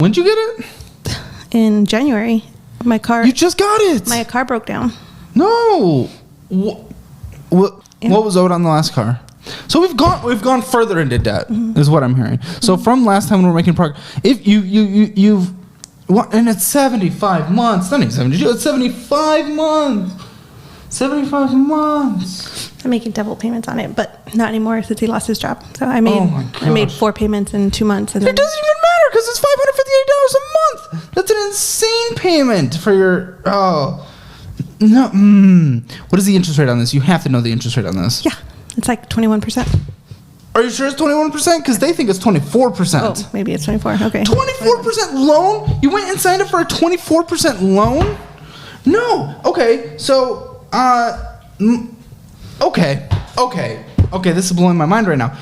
When'd you get it? In January. My car. You just got it. My car broke down. No. What was owed on the last car? So we've gone further into debt, is what I'm hearing. So from last time when we're making progress, if you've and it's 75 months, not even 72, it's 75 months. 75 months. I'm making double payments on it, but not anymore since he lost his job. So I made 4 payments in 2 months. And it doesn't even matter because it's $558 a month. That's an insane payment for your. Oh no. What is the interest rate on this? You have to know the interest rate on this. Yeah, it's like 21%. Are you sure it's 21%? Because they think it's 24%. Oh, maybe it's 24. Okay. 24% loan? You went and signed up for a 24% loan? No. Okay. So, okay. This is blowing my mind right now.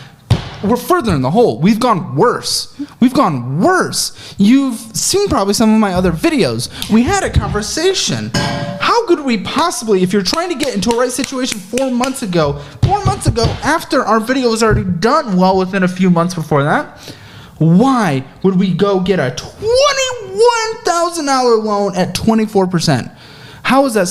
We're further in the hole. We've gone worse. You've seen probably some of my other videos. We had a conversation. How could we possibly, if you're trying to get into a right situation 4 months ago, after our video was already done, well within a few months before that, why would we go get a $21,000 loan at 24%? How is that?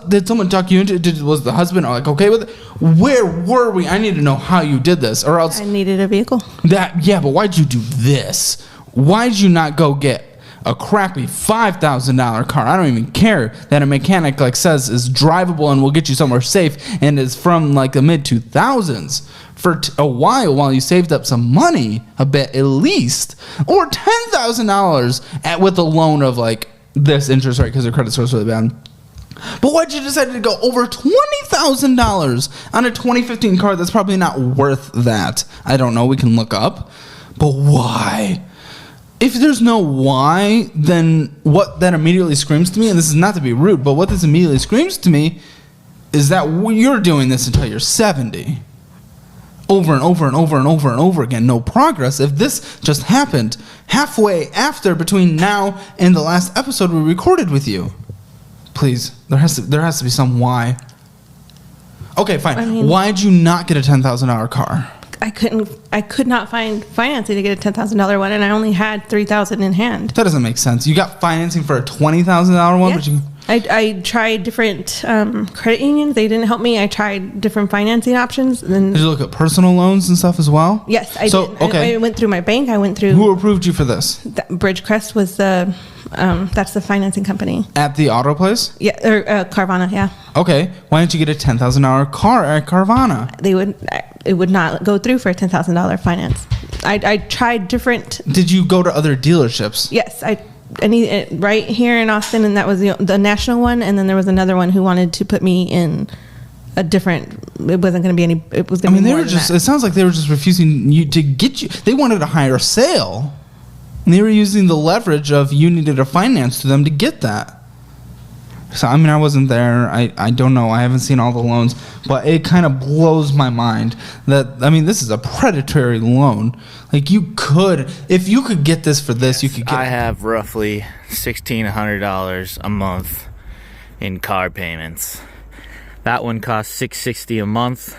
Did someone talk you into it? Was the husband like okay with it? Where were we? I need to know how you did this, or else I needed a vehicle. But why'd you do this? Why'd you not go get a crappy $5,000 car? I don't even care that a mechanic says is drivable and will get you somewhere safe and is from the mid 2000s for a while you saved up some money, a bit at least, or $10,000 with a loan of this interest rate because your credit score is really bad. But why'd you decide to go over $20,000 on a 2015 car that's probably not worth that? I don't know. We can look up. But why? If there's no why, then what that immediately screams to me, and this is not to be rude, but what this immediately screams to me is that you're doing this until you're 70. Over and over and over and over and over again. No progress. If this just happened halfway after between now and the last episode we recorded with you. Please, there has to be some why. Okay, fine. Why'd you not get a $10,000 car? I could not find financing to get a $10,000 one, and I only had $3,000 in hand. That doesn't make sense. You got financing for a $20,000 one, yes. I tried different credit unions. They didn't help me. I tried different financing options. And did you look at personal loans and stuff as well? Yes, I did. Okay. I went through my bank. I went through. Who approved you for this? Bridgecrest was the. That's the financing company. At the auto place? Yeah, or Carvana. Yeah. Okay. Why didn't you get a $10,000 car at Carvana? It would not go through for a $10,000 finance. I tried different. Did you go to other dealerships? Yes, right here in Austin, and that was the national one, and then there was another one who wanted to put me in a different. It wasn't going to be any. It was going to be more than that. It sounds like they were just refusing you to get you. They wanted a higher sale, and they were using the leverage of you needed a finance to them to get that. So I wasn't there. I don't know. I haven't seen all the loans, but it kind of blows my mind that this is a predatory loan. If you could get this for this, you could get. I have roughly $1,600 a month in car payments. That one costs $660 a month.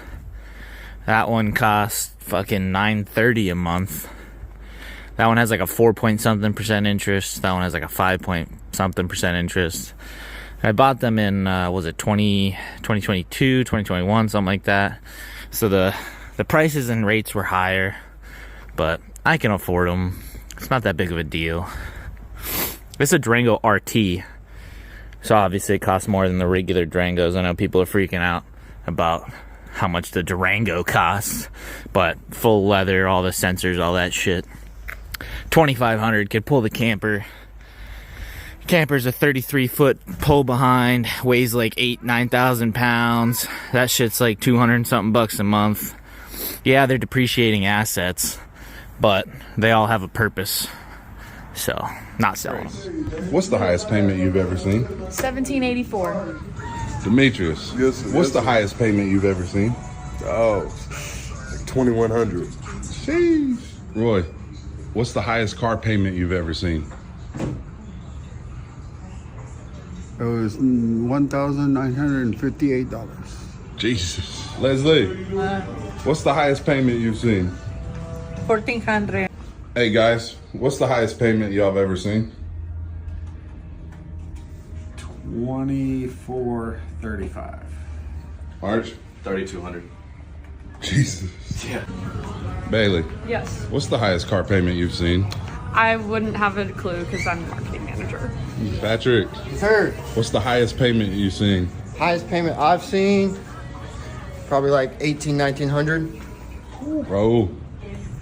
That one costs fucking $930 a month. That one has a 4-point-something% interest. That one has a 5-point-something% interest. I bought them in, 2022, 2021, something like that. So the prices and rates were higher, but I can afford them. It's not that big of a deal. It's a Durango RT, so obviously it costs more than the regular Durangos. I know people are freaking out about how much the Durango costs, but full leather, all the sensors, all that shit. $2,500 could pull the camper. Camper's a 33-foot pull behind, weighs 9,000 pounds. That shit's $200-something a month. Yeah, they're depreciating assets, but they all have a purpose. So, not selling them. What's the highest payment you've ever seen? $1,784. Demetrius, what's the highest payment you've ever seen? Oh, $2,100. Jeez. Roy, what's the highest car payment you've ever seen? It was $1,958. Jesus. Leslie, what's the highest payment you've seen? $1,400. Hey guys, what's the highest payment y'all have ever seen? $24.35. March? 3,200. Jesus. Yeah. Bailey, Yes. what's the highest car payment you've seen? I wouldn't have a clue because I'm the marketing manager. Patrick, Sir, what's the highest payment you've seen? highest payment I've seen, probably like 1900. Bro,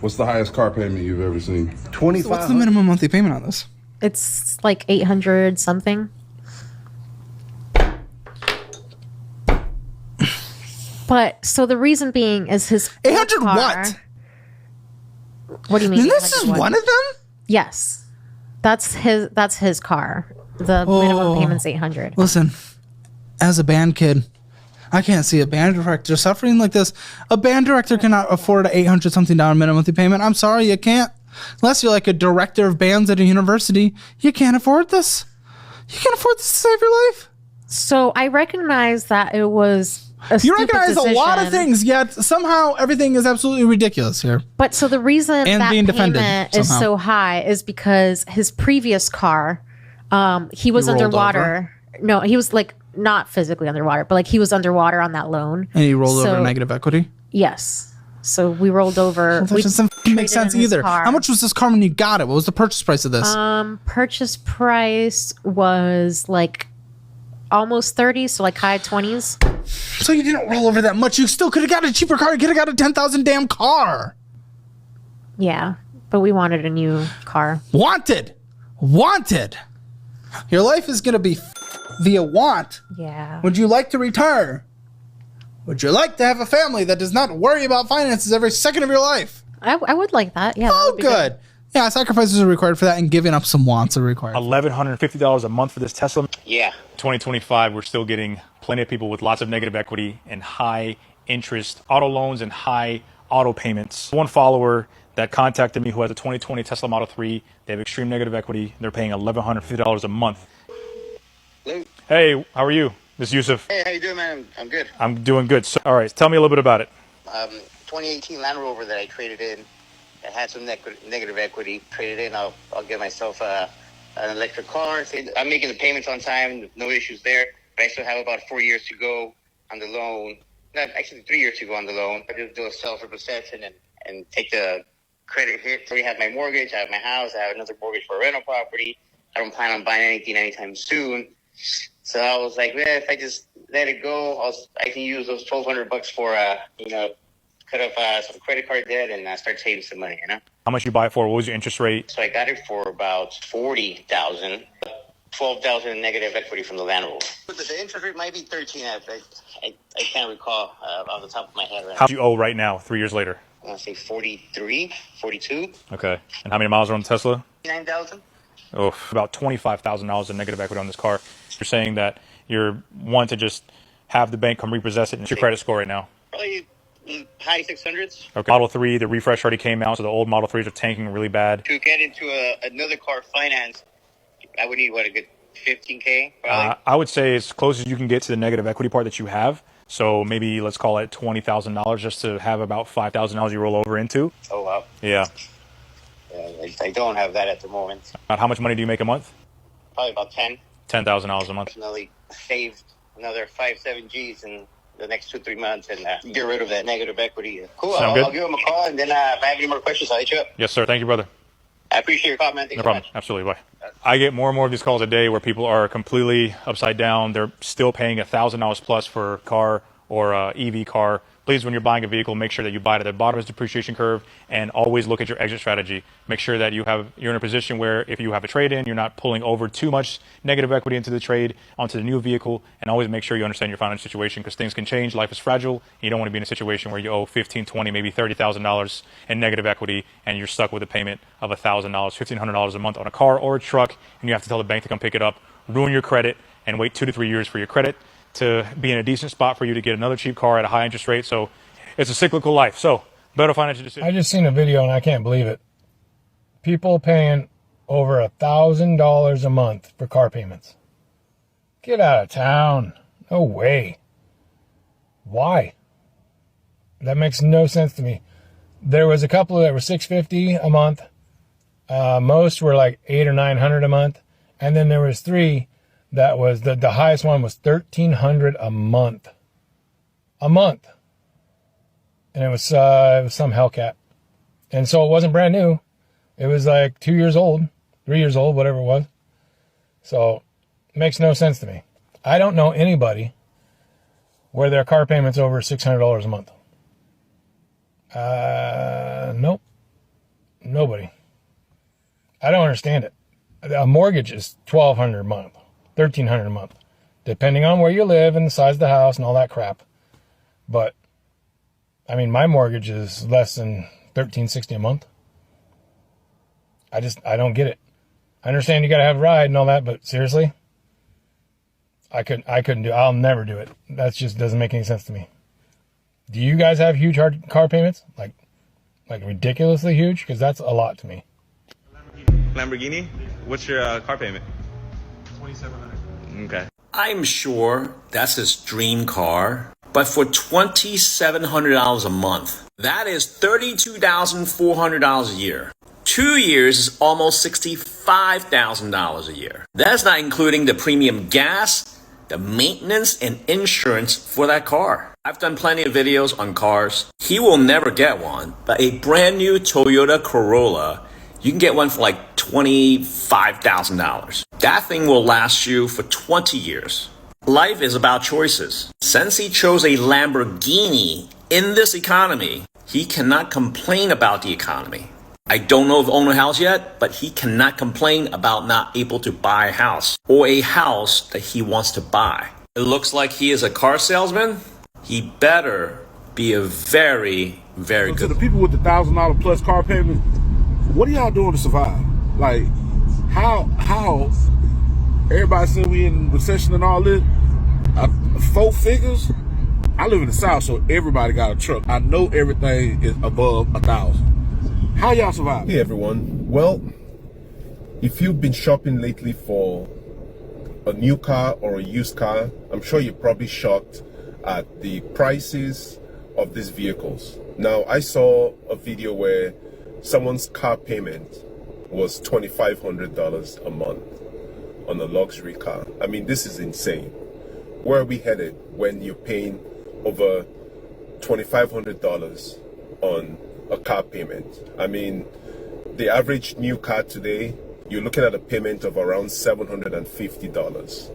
what's the highest car payment you've ever seen? 25. So what's the minimum monthly payment on this? It's like 800 something. But so the reason being is his 800 car- what? What do you mean? And this is 800 what? one of them? Yes, that's his car. The minimum payment's 800. Listen, as a band kid, I can't see a band director suffering like this. A band director cannot afford an $800 something minimum monthly payment. I'm sorry, you can't. Unless you're like a director of bands at a university, you can't afford this. You can't afford this to save your life. So I recognize that it was a You stupid recognize a lot of decision, things, yet somehow everything is absolutely ridiculous here. But so the reason And that being defended payment is somehow. so high is because his previous car, he was You rolled underwater. No, he was like not physically underwater, but like he was underwater on that loan. And you rolled So- over negative equity? Yes. So we rolled over. That we doesn't make traded sense in his either. car. How much was this car when you got it? What was the purchase price of this? Purchase price was like almost 30, so like high 20s. So you didn't roll over that much. You still could have got a cheaper car. You could have got a 10,000 damn car. Yeah, but we wanted a new car. Wanted. Your life is going to be via want. Yeah. Would you like to retire? Would you like to have a family that does not worry about finances every second of your life? I would like that. Yeah. that Oh, would be good. Yeah, sacrifices are required for that, and giving up some wants are required. $1,150 a month for this Tesla. Yeah. 2025, we're still getting plenty of people with lots of negative equity and high interest auto loans and high auto payments. One follower that contacted me who has a 2020 Tesla Model 3, they have extreme negative equity. They're paying $1,150 a month. Hello. Hey, how are you? This is Yusuf. Hey, how you doing, man? I'm good. I'm doing good. So, all right, tell me a little bit about it. 2018 Land Rover that I traded in. It had some negative equity. Traded in. I'll get myself an electric car. I'm making the payments on time. No issues there. But I still have about 4 years to go on the loan. Not actually 3 years to go on the loan. I just do a sell for possession and take the credit hit. So I have my mortgage. I have my house. I have another mortgage for a rental property. I don't plan on buying anything anytime soon. So I was like, man, if I just let it go, I can use those $1,200 for cut off some credit card debt and start saving some money, How much you buy it for? What was your interest rate? So I got it for about $40,000, $12,000 in negative equity from the Land Rover. But the interest rate might be 13. I can't recall off the top of my head right How now. do you owe right now, 3 years later? I want to say 43, 42, Okay. And how many miles are on the Tesla? 9,000. Oh, about $25,000 in negative equity on this car. You're saying that you want to just have the bank come repossess it. What's your credit score right now? Probably high 600s. Okay. Model 3, the refresh already came out, so the old Model 3s are tanking really bad. To get into another car finance, I would need, a good 15K? Probably. I would say as close as you can get to the negative equity part that you have. So maybe let's call it $20,000 just to have about $5,000 you roll over into. Oh, wow. Yeah. I don't have that at the moment. How much money do you make a month? Probably about 10. $10,000 a month. Definitely save another 5-7 G's in the next 2-3 months and get rid of that negative equity. Cool. I'll give them a call, and then if I have any more questions, I'll hit you up. Yes, sir. Thank you, brother. I appreciate your comment. Thanks No so problem. much. Absolutely. Bye. I get more and more of these calls a day where people are completely upside down. They're still paying $1,000 plus for a car or a EV car. Please, when you're buying a vehicle, make sure that you buy it at the bottom of the depreciation curve and always look at your exit strategy. Make sure that you're in a position where if you have a trade-in, you're not pulling over too much negative equity into the trade onto the new vehicle, and always make sure you understand your financial situation because things can change. Life is fragile. And you don't want to be in a situation where you owe $15,000, $20,000, maybe $30,000 in negative equity and you're stuck with a payment of $1,000, $1,500 a month on a car or a truck, and you have to tell the bank to come pick it up, ruin your credit, and wait 2 to 3 years for your credit to be in a decent spot for you to get another cheap car at a high interest rate. So it's a cyclical life. So better financial decision. I just seen a video and I can't believe it. People paying over $1,000 a month for car payments. Get out of town. No way. Why? That makes no sense to me. There was a couple that were $650 a month, Most were like 800 or 900 a month. And then there was 3 that was, the highest one was 1,300 a month. A month. And it was some Hellcat. And so it wasn't brand new. It was like 2 years old, 3 years old, whatever it was. So it makes no sense to me. I don't know anybody where their car payment's over $600 a month. Nope. Nobody. I don't understand it. A mortgage is $1,200 a month, $1,300 a month, depending on where you live and the size of the house and all that crap. But I mean, my mortgage is less than $1,360 a month. I don't get it. I understand you got to have a ride and all that, but seriously, I couldn't do it. I'll never do it. That just doesn't make any sense to me. Do you guys have huge car payments? Like ridiculously huge? Because that's a lot to me. Lamborghini? What's your car payment? $2,700. Okay. I'm sure that's his dream car, but for $2,700 a month, that is $32,400 a year. 2 years is almost $65,000 a year. That's not including the premium gas, the maintenance, and insurance for that car. I've done plenty of videos on cars. He will never get one, but a brand new Toyota Corolla, you can get one for like $25,000. That thing will last you for 20 years. Life is about choices. Since he chose a Lamborghini in this economy, he cannot complain about the economy. I don't know if owns a house yet, but he cannot complain about not able to buy a house or a house that he wants to buy. It looks like he is a car salesman. He better be a very, very good. To the people with the $1,000 plus car payment, what are y'all doing to survive? Like, how everybody said we in recession and all this, 4 figures? I live in the South, so everybody got a truck. I know everything is above 1,000. How y'all survive? Hey everyone. Well, if you've been shopping lately for a new car or a used car, I'm sure you're probably shocked at the prices of these vehicles. Now, I saw a video where someone's car payment was $2,500 a month on a luxury car. I mean, this is insane. Where are we headed when you're paying over $2,500 on a car payment? I mean, the average new car today, you're looking at a payment of around $750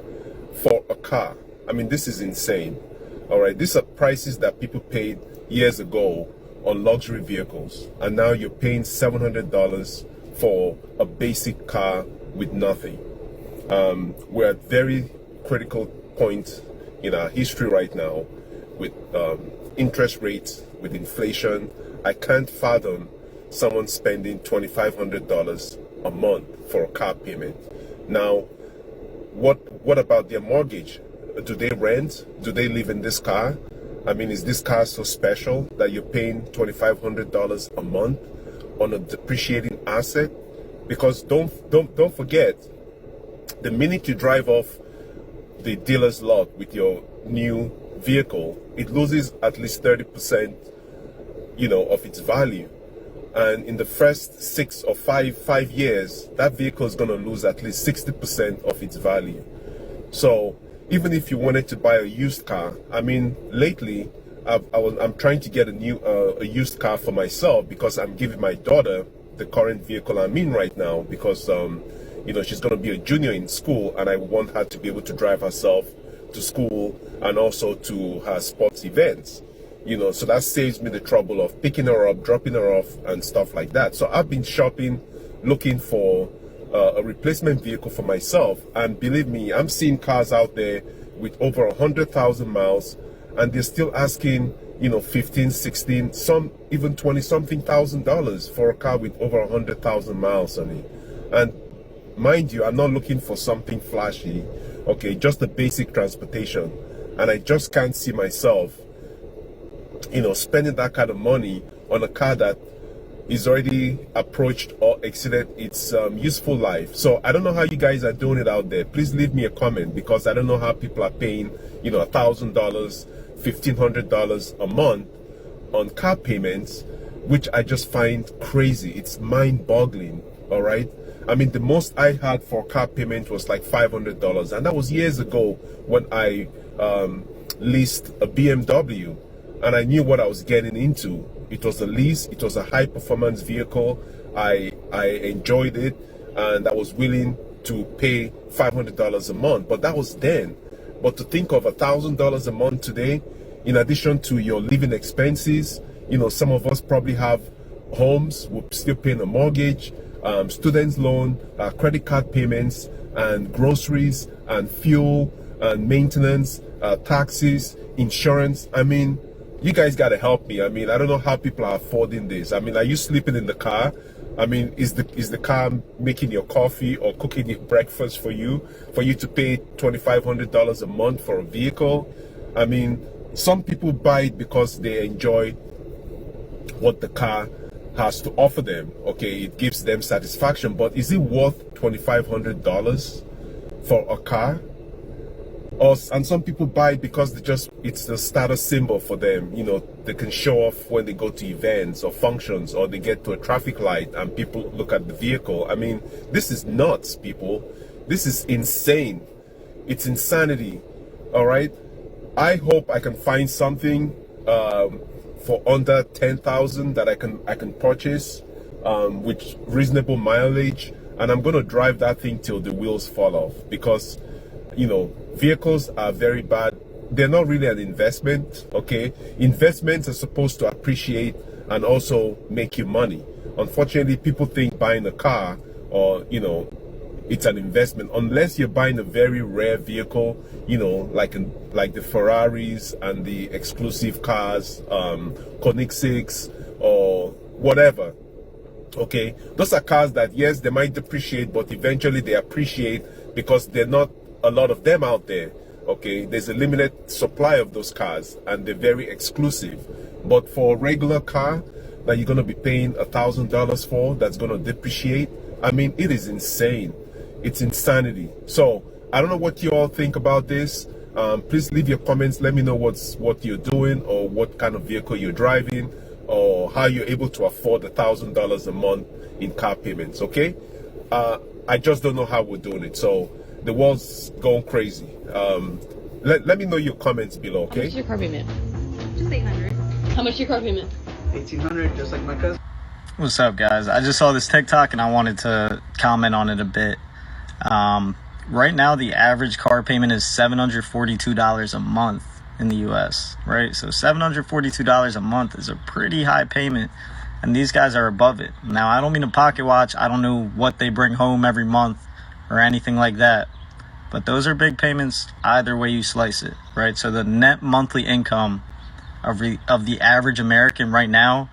for a car. I mean, this is insane. All right, these are prices that people paid years ago on luxury vehicles, and now you're paying $700 for a basic car with nothing. We're at very critical point in our history right now with interest rates, with inflation. I can't fathom someone spending $2,500 a month for a car payment. Now, what about their mortgage? Do they rent? Do they live in this car? I mean, is this car so special that you're paying $2,500 a month on a depreciating asset? Because don't forget, the minute you drive off the dealer's lot with your new vehicle, it loses at least 30%, of its value. And in the first 6 or 5 years, that vehicle is going to lose at least 60% of its value. So even if you wanted to buy a used car, I mean, lately I'm trying to get a used car for myself because I'm giving my daughter the current vehicle I'm in right now because she's going to be a junior in school, and I want her to be able to drive herself to school and also to her sports events. So that saves me the trouble of picking her up, dropping her off, and stuff like that. So I've been shopping, looking for a replacement vehicle for myself. And believe me, I'm seeing cars out there with over 100,000 miles, and they're still asking, 15, 16, some even 20-something thousand dollars for a car with over 100,000 miles on it. And mind you, I'm not looking for something flashy, okay, just a basic transportation. And I just can't see myself spending that kind of money on a car that is already approached or exceeded its useful life. So I don't know how you guys are doing it out there. Please leave me a comment, because I don't know how people are paying, $1,000, $1,500 a month on car payments, which I just find crazy. It's mind-boggling. all right? I mean, the most I had for car payment was like $500, and that was years ago when I leased a BMW, and I knew what I was getting into. It was a lease, it was a high performance vehicle. I enjoyed it, and I was willing to pay $500 a month, but that was then. But to think of $1,000 a month today, in addition to your living expenses, you know, some of us probably have homes, we're still paying a mortgage, students loan, credit card payments, and groceries, and fuel, and maintenance, taxes, insurance. I mean, you guys got to help me. I mean, I don't know how people are affording this. I mean, are you sleeping in the car? I mean, is the car making your coffee or cooking your breakfast for you to pay $2,500 a month for a vehicle? I mean, some people buy it because they enjoy what the car has to offer them. Okay, it gives them satisfaction, but is it worth $2,500 for a car? And some people buy it because it's the status symbol for them. You know, they can show off when they go to events or functions, or they get to a traffic light and people look at the vehicle. I mean, this is nuts, people. This is insane. It's insanity. All right. I hope I can find something for under 10,000 that I can purchase with reasonable mileage, and I'm gonna drive that thing till the wheels fall off, because, you know, vehicles are very bad. They're not really an investment. Okay, investments are supposed to appreciate and also make you money. Unfortunately, people think buying a car, or, you know, it's an investment, unless you're buying a very rare vehicle, you know, like the Ferraris and the exclusive cars, Koenigseggs or whatever. Okay, those are cars that, yes, they might depreciate, but eventually they appreciate because they're not a lot of them out there. Okay, there's a limited supply of those cars, and they're very exclusive. But for a regular car that you're going to be paying $1,000 for, that's going to depreciate, I mean, it is insane. It's insanity. So I don't know what you all think about this. Please leave your comments. Let me know what you're doing, or what kind of vehicle you're driving, or how you're able to afford $1,000 a month in car payments. Okay, I just don't know how we're doing it. So the world's going crazy. Let me know your comments below. Okay. How much is your car payment? Just 800. How much is your car payment? 1,800, just like my cousin. What's up, guys? I just saw this TikTok and I wanted to comment on it a bit. Right now, the average car payment is $742 a month in the US, right? So $742 a month is a pretty high payment, and these guys are above it. Now, I don't mean to pocket watch. I don't know what they bring home every month or anything like that, but those are big payments either way you slice it, right? So the net monthly income of the average American right now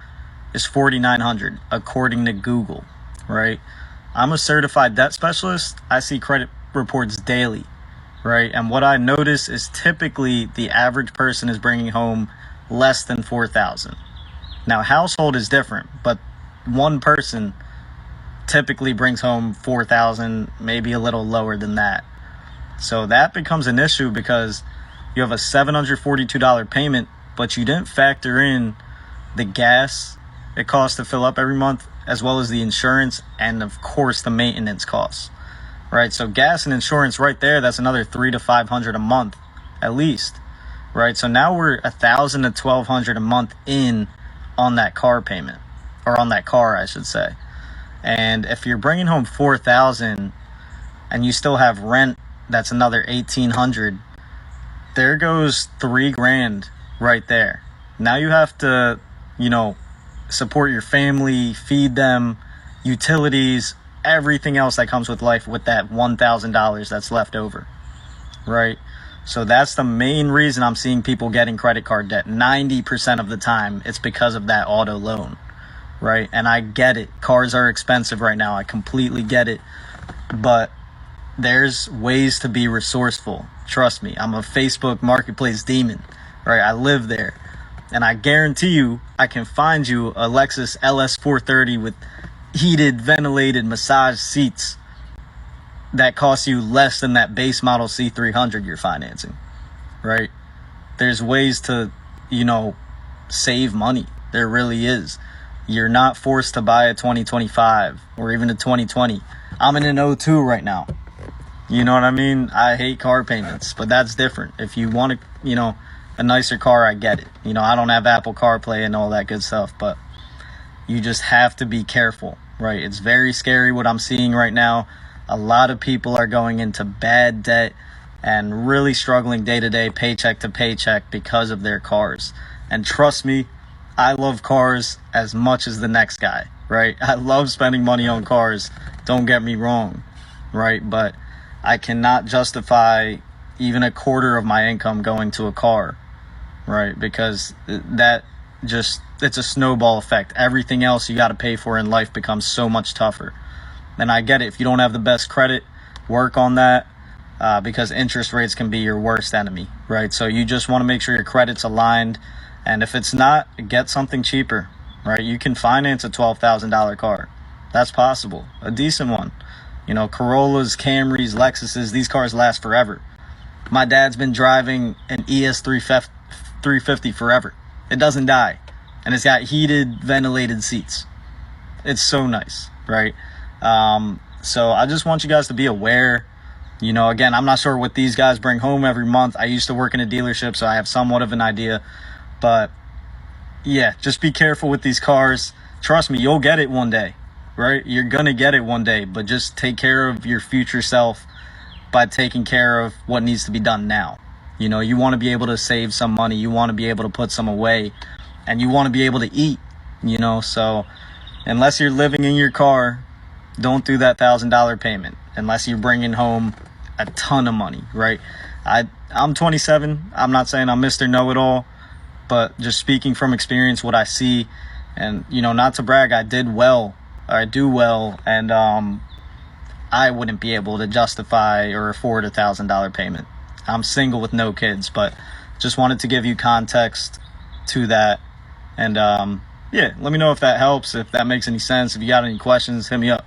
is $4,900 according to Google, right? I'm a certified debt specialist. I see credit reports daily, right? And what I notice is typically the average person is bringing home less than $4,000. Now, household is different, but one person typically brings home $4,000, maybe a little lower than that. So that becomes an issue, because you have a $742 payment, but you didn't factor in the gas it costs to fill up every month, as well as the insurance, and of course the maintenance costs, right? So gas and insurance right there, that's another $300 to $500 a month at least, right? So now we're $1,000 to $1,200 a month in on that car payment, or on that car, I should say. And if you're bringing home $4,000 and you still have rent, that's another $1,800. There goes $3,000 right there. Now you have to, you know, support your family, feed them, utilities, everything else that comes with life with that $1,000 that's left over, right? So that's the main reason I'm seeing people getting credit card debt. 90% of the time, it's because of that auto loan, right? And I get it. Cars are expensive right now. I completely get it. But there's ways to be resourceful. Trust me. I'm a Facebook marketplace demon, right? I live there. And I guarantee you, I can find you a Lexus LS 430 with heated, ventilated, massage seats that costs you less than that base model C300 you're financing, right? There's ways to, you know, save money. There really is. You're not forced to buy a 2025 or even a 2020. I'm in an 02 right now. You know what I mean? I hate car payments, but that's different. If you want a nicer car, I get it. I don't have Apple CarPlay and all that good stuff, but you just have to be careful, right? It's very scary what I'm seeing right now. A lot of people are going into bad debt and really struggling day to day, paycheck to paycheck because of their cars. And trust me, I love cars as much as the next guy, right? I love spending money on cars. Don't get me wrong, right? But I cannot justify even a quarter of my income going to a car, right? Because it's a snowball effect. Everything else you got to pay for in life becomes so much tougher. And I get it. If you don't have the best credit, work on that, because interest rates can be your worst enemy, right? So you just want to make sure your credit's aligned. And if it's not, get something cheaper, right? You can finance a $12,000 car. That's possible. A decent one. Corollas, Camrys, Lexuses, these cars last forever. My dad's been driving an ES 350 forever. It doesn't die. And it's got heated, ventilated seats. It's so nice, right? So I just want you guys to be aware. Again, I'm not sure what these guys bring home every month. I used to work in a dealership, so I have somewhat of an idea. But yeah, just be careful with these cars. Trust me, you'll get it one day, right? You're gonna get it one day, but just take care of your future self by taking care of what needs to be done now. You want to be able to save some money. You want to be able to put some away, and you want to be able to eat, so unless you're living in your car, don't do that $1,000 payment unless you're bringing home a ton of money, right? I'm 27. I'm not saying I'm Mr. Know-It-All, but just speaking from experience, what I see, and not to brag, I do well, and I wouldn't be able to justify or afford a $1,000 payment. I'm single with no kids, but just wanted to give you context to that. And yeah, let me know if that helps, if that makes any sense. If you got any questions, hit me up.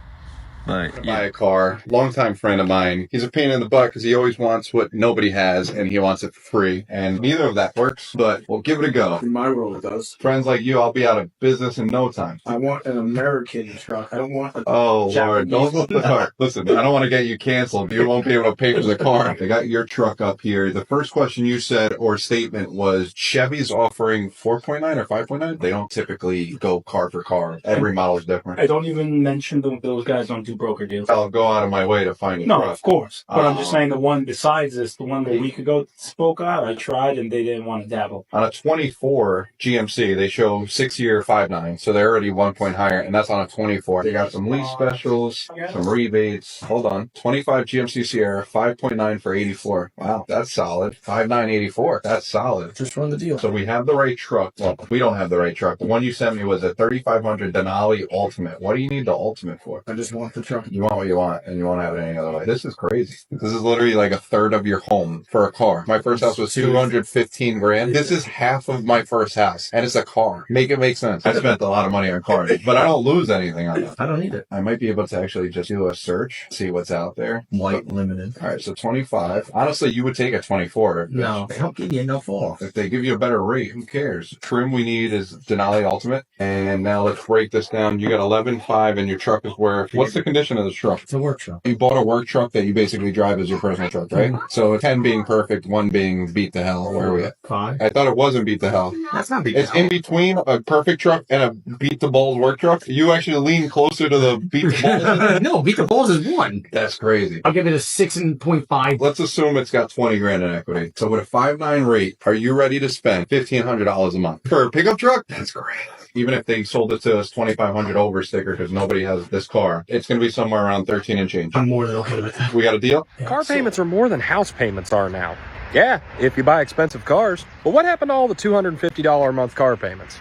But buy a car. Longtime friend of mine. He's a pain in the butt because he always wants what nobody has and he wants it for free. And neither of that works, but we'll give it a go. In my world, it does. Friends like you, I'll be out of business in no time. I want an American truck. I don't want a Lord, Japanese. don't look the car. Listen, I don't want to get you canceled. You won't be able to pay for the car. They got your truck up here. The first question you said or statement was Chevy's offering 4.9 or 5.9. They don't typically go car for car. Every model is different. I don't even mention those guys don't do broker deals. I'll go out of my way to find a No, truck. of course. But I'm just saying the one besides this, the one that a week ago spoke out, I tried and they didn't want to dabble. On a 24 GMC, they show 6-year 5.9, so they're already 1 point higher, and that's on a 24. They got some lease specials, some rebates. Hold on. 25 GMC Sierra, 5.9 for 84. Wow, that's solid. 5.9 84. That's solid. Just run the deal. So we have the right truck. Well, we don't have the right truck. The one you sent me was a 3500 Denali Ultimate. What do you need the Ultimate for? I just want the truck. You want what you want, and you won't have it any other way. This is crazy. This is literally like a third of your home for a car. My first house was 215 grand. This is half of my first house, and it's a car. Make it make sense. I spent a lot of money on cars, but I don't lose anything on them. I don't need it. I might be able to actually just do a search, see what's out there. White limited. All right, so 25. Honestly, you would take a 24. No, they don't give you enough off. If they give you a better rate, who cares? Trim we need is Denali Ultimate. And now let's break this down. You got 11.5 and your truck is worth. What's the condition of this truck? It's a work truck. You bought a work truck that you basically drive as your personal truck, right? So 10 being perfect, 1 being beat the hell. Where are we at? 5. I thought it wasn't beat the hell. That's not beat the It's hell. in between a perfect truck and a beat the balls work truck. You actually lean closer to the beat the balls. No, beat the balls is 1. That's crazy. I'll give it a 6.5. Let's assume it's got 20 grand in equity. So with a 5.9 rate, are you ready to spend $1,500 a month for a pickup truck? That's great. Even if they sold it to us 2,500 over sticker because nobody has this car, it's going to be somewhere around 13 and change. I'm more than okay with that. We got a deal? Car payments are more than house payments are now. Yeah, if you buy expensive cars. But what happened to all the $250 a month car payments?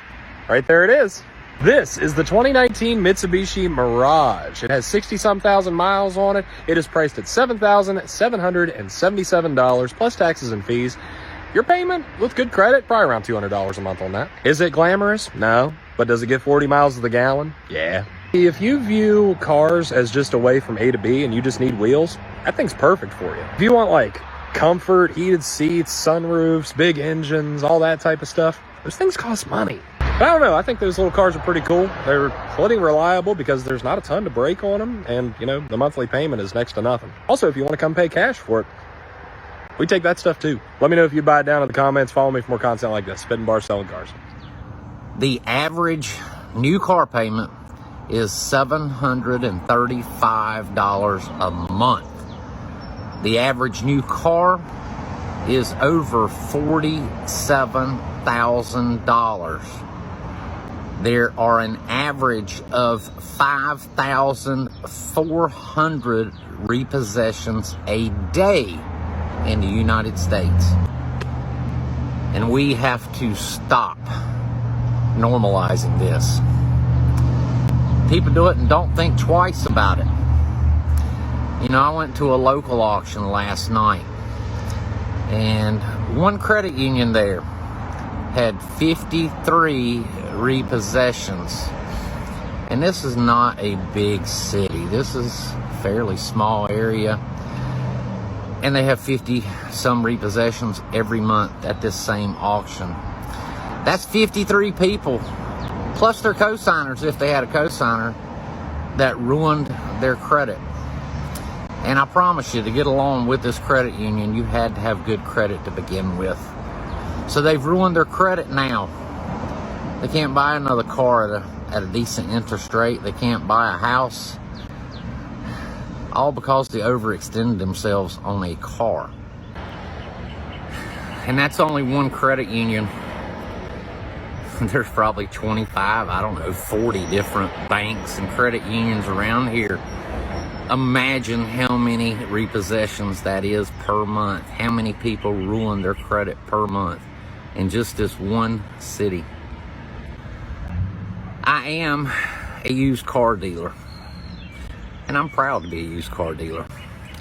Right there it is. This is the 2019 Mitsubishi Mirage. It has 60-some thousand miles on it. It is priced at $7,777 plus taxes and fees. Your payment, with good credit, probably around $200 a month on that. Is it glamorous? No. But does it get 40 miles to the gallon? Yeah. If you view cars as just a way from A to B and you just need wheels, that thing's perfect for you. If you want like comfort, heated seats, sunroofs, big engines, all that type of stuff, those things cost money. But I don't know. I think those little cars are pretty cool. They're plenty reliable because there's not a ton to break on them. And, you know, the monthly payment is next to nothing. Also, if you want to come pay cash for it, we take that stuff too. Let me know if you buy it down in the comments. Follow me for more content like this. Spitting Bars Selling Cars. The average new car payment is $735 a month. The average new car is over $47,000. There are an average of 5,400 repossessions a day in the United States. And we have to stop normalizing this. People do it and don't think twice about it. You know, I went to a local auction last night, and one credit union there had 53 repossessions. And this is not a big city. This is a fairly small area. And they have 50 some repossessions every month at this same auction. That's 53 people, plus their co-signers, if they had a co-signer, that ruined their credit. And I promise you, to get along with this credit union, you had to have good credit to begin with. So they've ruined their credit now. They can't buy another car at a decent interest rate. They can't buy a house. All because they overextended themselves on a car. And that's only one credit union. There's probably 25, I don't know, 40 different banks and credit unions around here. Imagine how many repossessions that is per month. How many people ruin their credit per month in just this one city. I am a used car dealer. And I'm proud to be a used car dealer.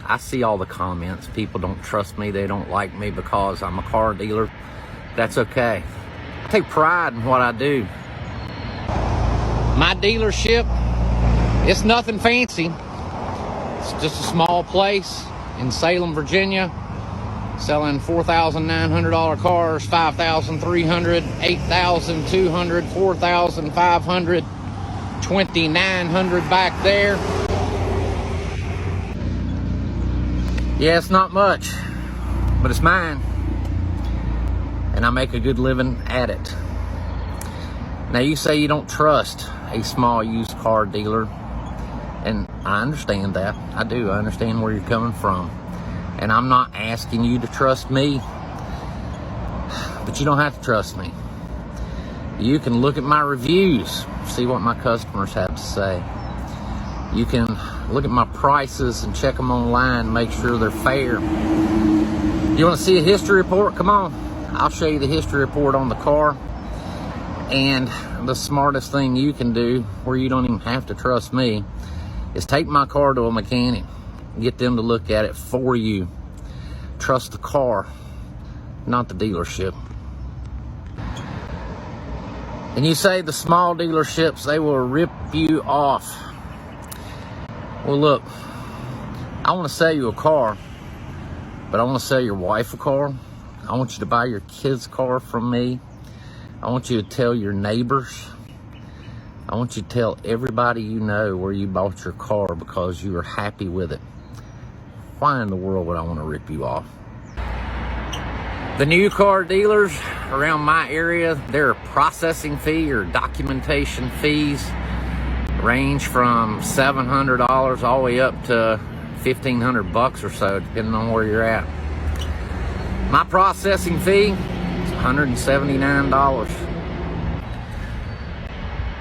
I see all the comments. People don't trust me. They don't like me because I'm a car dealer. That's okay. I take pride in what I do. My dealership, it's nothing fancy. It's just a small place in Salem, Virginia, selling $4,900 cars, $5,300, $8,200, $4,500, $2,900 back there. Yeah, it's not much, but it's mine. And I make a good living at it. Now, you say you don't trust a small used car dealer, and I understand that. I do. I understand where you're coming from. And I'm not asking you to trust me, but you don't have to trust me. You can look at my reviews, see what my customers have to say. You can look at my prices and check them online, make sure they're fair. You want to see a history report? Come on. I'll show you the history report on the car. And the smartest thing you can do, where you don't even have to trust me, is take my car to a mechanic. Get them to look at it for you. Trust the car, not the dealership. And you say the small dealerships, they will rip you off. Well, look, I want to sell you a car, but I want to sell your wife a car. I want you to buy your kids' car from me. I want you to tell your neighbors. I want you to tell everybody you know where you bought your car because you were happy with it. Why in the world would I want to rip you off? The new car dealers around my area, their processing fee or documentation fees range from $700 all the way up to $1,500 or so, depending on where you're at. My processing fee is $179.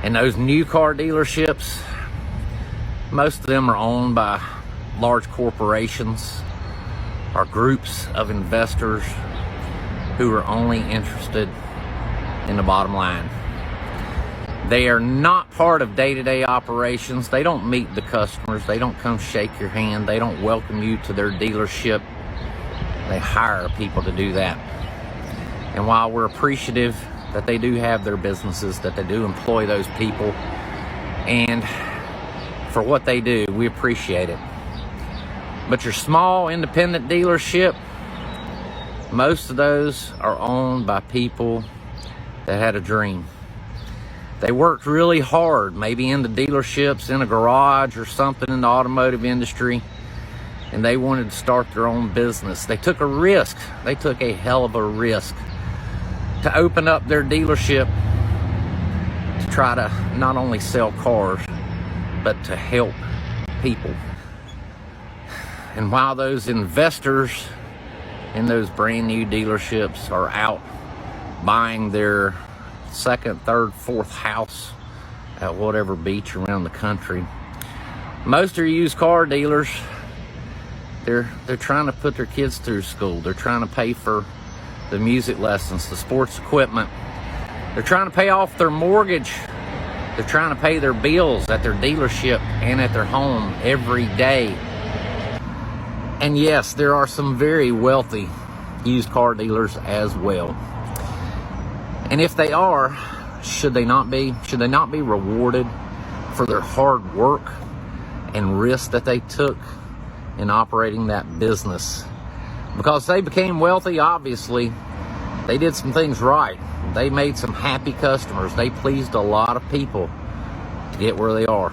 And those new car dealerships, most of them are owned by large corporations or groups of investors who are only interested in the bottom line. They are not part of day-to-day operations. They don't meet the customers. They don't come shake your hand. They don't welcome you to their dealership. They hire people to do that. And while we're appreciative that they do have their businesses, that they do employ those people, and for what they do, we appreciate it. But your small independent dealership, most of those are owned by people that had a dream. They worked really hard, maybe in the dealerships, in a garage or something in the automotive industry, and they wanted to start their own business. They took a risk. They took a hell of a risk to open up their dealership to try to not only sell cars, but to help people. And while those investors in those brand new dealerships are out buying their second, third, fourth house at whatever beach around the country, most are used car dealers. They're trying to put their kids through school. They're trying to pay for the music lessons, the sports equipment. They're trying to pay off their mortgage. They're trying to pay their bills at their dealership and at their home every day. And yes, there are some very wealthy used car dealers as well. And if they are, should they not be rewarded for their hard work and risk that they took in operating that business? Because they became wealthy, obviously, they did some things right. They made some happy customers. They pleased a lot of people to get where they are.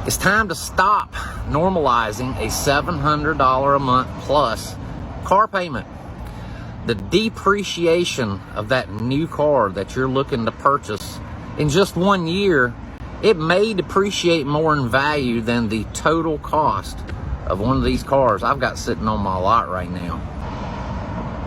It's time to stop normalizing a $700 a month plus car payment. The depreciation of that new car that you're looking to purchase in just 1 year, it may depreciate more in value than the total cost of one of these cars I've got sitting on my lot right now.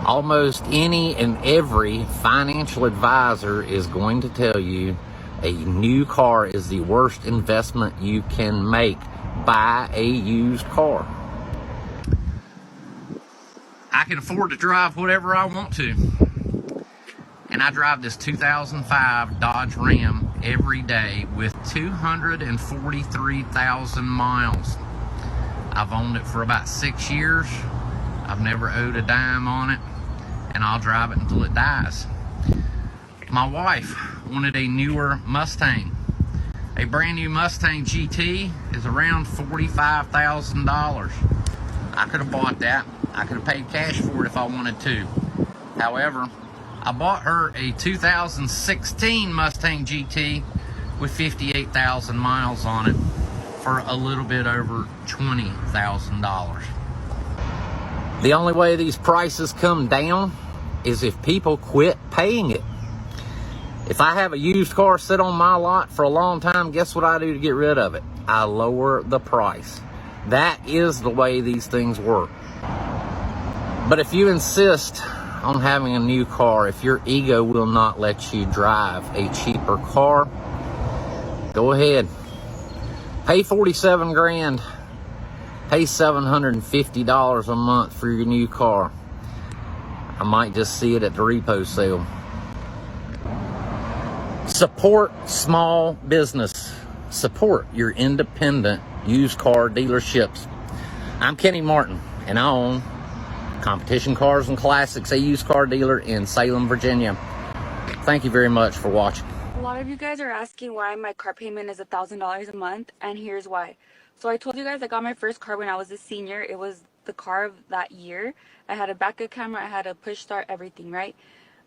Almost any and every financial advisor is going to tell you a new car is the worst investment you can make. Buy a used car. I can afford to drive whatever I want to. And I drive this 2005 Dodge Ram every day with 243,000 miles. I've owned it for about 6 years. I've never owed a dime on it, and I'll drive it until it dies. My wife wanted a newer Mustang. A brand new Mustang GT is around $45,000. I could have bought that. I could have paid cash for it if I wanted to. However, I bought her a 2016 Mustang GT with 58,000 miles on it for a little bit over $20,000. The only way these prices come down is if people quit paying it. If I have a used car sit on my lot for a long time, guess what I do to get rid of it? I lower the price. That is the way these things work. But if you insist on having a new car, if your ego will not let you drive a cheaper car, go ahead. Pay $47 grand. Pay $750 a month for your new car. I might just see it at the repo sale. Support small business. Support your independent used car dealerships. I'm Kenny Martin, and I own Competition Cars and Classics, a used car dealer in Salem, Virginia. Thank you very much for watching. A lot of you guys are asking why my car payment is $1,000 a month, and here's why. So I told you guys I got my first car when I was a senior. It was the car of that year. I had a backup camera, I had a push start, everything, right?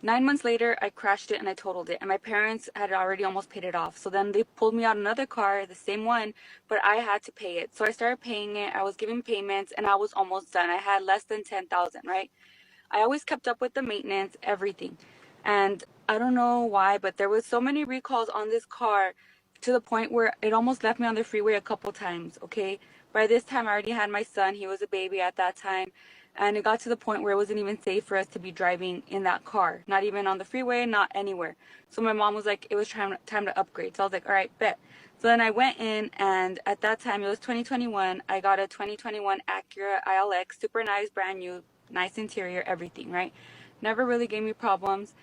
9 months later, I crashed it and I totaled it, and my parents had already almost paid it off. So then they pulled me out another car, the same one, but I had to pay it. So I started paying it. I was giving payments, and I was almost done. I had less than $10,000, right? I always kept up with the maintenance, everything. And I don't know why, but there was so many recalls on this car to the point where it almost left me on the freeway a couple times, okay? By this time, I already had my son. He was a baby at that time. And it got to the point where it wasn't even safe for us to be driving in that car. Not even on the freeway, not anywhere. So my mom was like, it was time to upgrade. So I was like, all right, bet. So then I went in, and at that time, it was 2021. I got a 2021 Acura ILX, super nice, brand new, nice interior, everything, right? Never really gave me problems.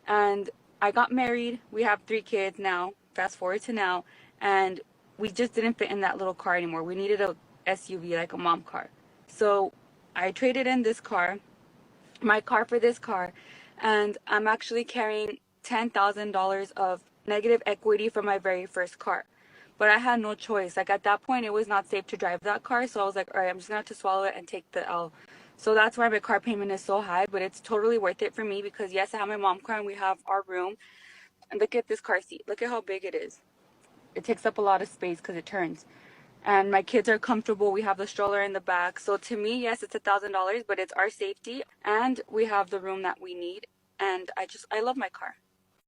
And I got married. We have 3 kids now. Fast forward to now. And we just didn't fit in that little car anymore. We needed a SUV, like a mom car. So I traded in this car, my car, for this car, and I'm actually carrying $10,000 of negative equity from my very first car. But I had no choice. Like, at that point, it was not safe to drive that car, so I was like, all right, I'm just gonna have to swallow it and take the L. So that's why my car payment is so high, but it's totally worth it for me because, yes, I have my mom car and we have our room. And look at this car seat. Look at how big it is. It takes up a lot of space because it turns. And my kids are comfortable. We have the stroller in the back. So to me, yes, it's $1,000, but it's our safety. And we have the room that we need. And I love my car.